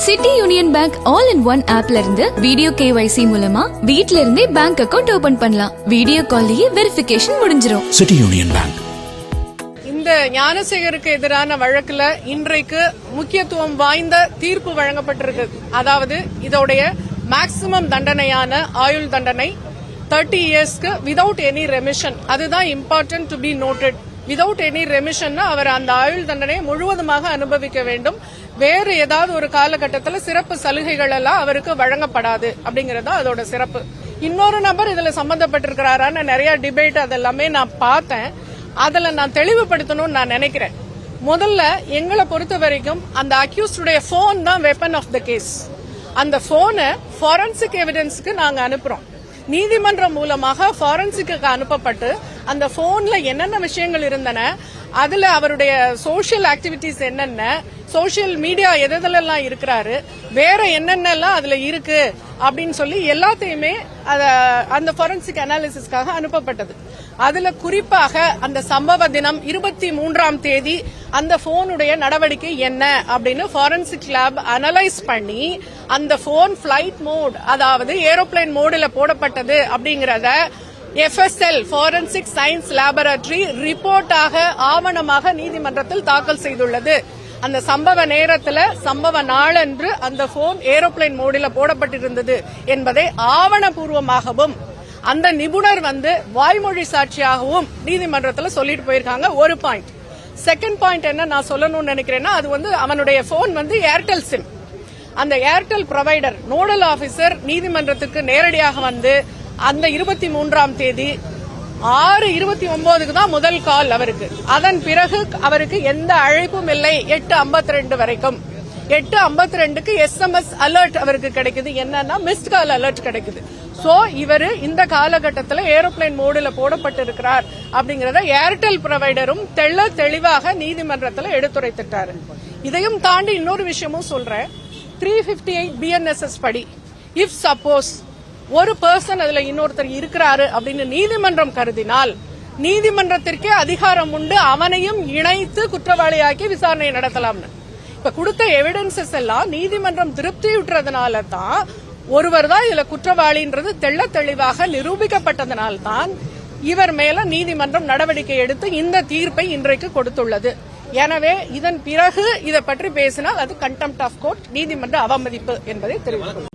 City union bank all in one ஆப்ல இருந்து video KYC மூலமா வீட்ல இருந்தே பேங்க் அக்கவுண்ட் ஓபன் பண்ணலாம். வீடியோ கால்லயே வெரிஃபிகேஷன் முடிஞ்சிரும். City union bank. இந்த ஞானசேகருக்கு எதிரான வழக்குல இன்றைக்கு முக்கியத்துவம் வாய்ந்த தீர்ப்பு வழங்கப்பட்டிருக்கு. அதாவது இதோடைய மேக்சிமம் தண்டனையான ஆயுள் தண்டனை 30 இயர்ஸ்க்கு விதவுட் எனி ரெமிஷன். அதுதான் important to be noted. Without any remission அவர் அந்த ஆயுள் தண்டனையை முழுவதுமாக அனுபவிக்க வேண்டும். வேறு ஏதாவது ஒரு காலகட்டத்தில் சிறப்பு சலுகைகள் எல்லாம் அவருக்கு வழங்கப்படாது அப்படிங்கறது அதோட சிறப்பு. இன்னொரு நபர் இதுல சம்பந்தப்பட்டிருக்கிறாரான்னு நிறைய டிபேட் அதெல்லாமே நான் பார்த்தேன். அதுல நான் தெளிவுபடுத்தணும்னு நான் நினைக்கிறேன். முதல்ல எங்களை பொறுத்த வரைக்கும் அந்த அக்யூஸ்டுடைய போன் தான் வெப்பன் ஆஃப் த கேஸ். அந்த போனை ஃபாரன்சிக் எவிடன்ஸ்க்கு நாங்க அனுப்புறோம். நீதிமன்றம் மூலமாக ஃபாரன்சிக்கு அனுப்பப்பட்டு அந்த போன்ல என்னென்ன விஷயங்கள் இருந்தன, அதுல அவருடைய சோசியல் ஆக்டிவிட்டிஸ் என்னென்ன, சோசியல் மீடியா எதெல்லாம் இருக்கிறாரு, வேற என்னென்னலாம் அதுல இருக்கு அப்படின்னு சொல்லி எல்லாத்தையுமே அந்த ஃபாரன்சிக் அனாலிசிஸ்க்காக அனுப்பப்பட்டது. அதுல குறிப்பாக அந்த சம்பவ தினம் 23ஆம் தேதி அந்த போனுடைய நடவடிக்கை என்ன அப்படின்னு ஃபாரன்சிக் லேப் அனலைஸ் பண்ணி அந்த போன் பிளைட் மோட், அதாவது ஏரோப்ளேன் மோடுல போடப்பட்டது அப்படிங்கறத FSL ஃபாரன்சிக் சயின்ஸ் லேபரட்டரி ரிப்போர்ட்டாக ஆவணமாக நீதிமன்றத்தில் தாக்கல் செய்துள்ளது. அந்த சம்பவ நேரத்தில் சம்பவ நாளன்று அந்த போன் ஏரோப்ளேன் மோடில் போடப்பட்டிருந்தது என்பதை ஆவணபூர்வமாகவும் அந்த நிபுணர் வாய்மொழி சாட்சியாகவும் நீதிமன்றத்தில் சொல்லிட்டு போயிருக்காங்க. ஒரு பாயிண்ட். செகண்ட் பாயிண்ட் என்ன நான் சொல்லணும்னு நினைக்கிறேன்னா, அது அவனுடைய போன் ஏர்டெல் சிம். அந்த ஏர்டெல் ப்ரொவைடர் நோடல் ஆபீசர் நீதிமன்றத்திற்கு நேரடியாக அந்த 23ஆம் தேதி 6:29க்கு தான் முதல் கால் அவருக்கு. அதன் பிறகு அவருக்கு எந்த அழைப்பும் இல்லை 8:52 வரைக்கும். 8:52க்கு SMS அலர்ட் அவருக்கு கிடைக்குது. என்னன்னா மிஸ்ட் கால் அலர்ட் கிடைக்குது. சோ இவர் இந்த காலகட்டத்தில் ஏரோப்ளேன் மோடுல போடப்பட்டிருக்கிறார் அப்படிங்கறத ஏர்டெல் ப்ரொவைடரும் தெளிவாக நீதிமன்றத்தில் எடுத்துரைத்துட்டாரு. இதையும் தாண்டி இன்னொரு விஷயமும் சொல்றேன். 358 BNSS படி இஃப் சப்போஸ் ஒரு பர்சன் அதுல இன்னொருத்தர் இருக்கிறாரு அப்படின்னு நீதிமன்றம் கருதினால் நீதிமன்றத்திற்கே அதிகாரம் உண்டு அவனையும் இணைத்து குற்றவாளியாக்கி விசாரணை நடத்தலாம்னு. இப்ப கொடுத்த எவிடன்சஸ் எல்லாம் நீதிமன்றம் திருப்தியுற்றதுனால தான் ஒருவர் தான் இதுல குற்றவாளின்றது தெளிவாக நிரூபிக்கப்பட்டதனால்தான் இவர் மேல நீதிமன்றம் நடவடிக்கை எடுத்து இந்த தீர்ப்பை இன்றைக்கு கொடுத்துள்ளது. எனவே இதன் பிறகு இதை பற்றி பேசினால் அது கண்டெம்ப்ட் ஆஃப் கோர்ட், நீதிமன்ற அவமதிப்பு என்பதை தெரிவித்துள்ளது.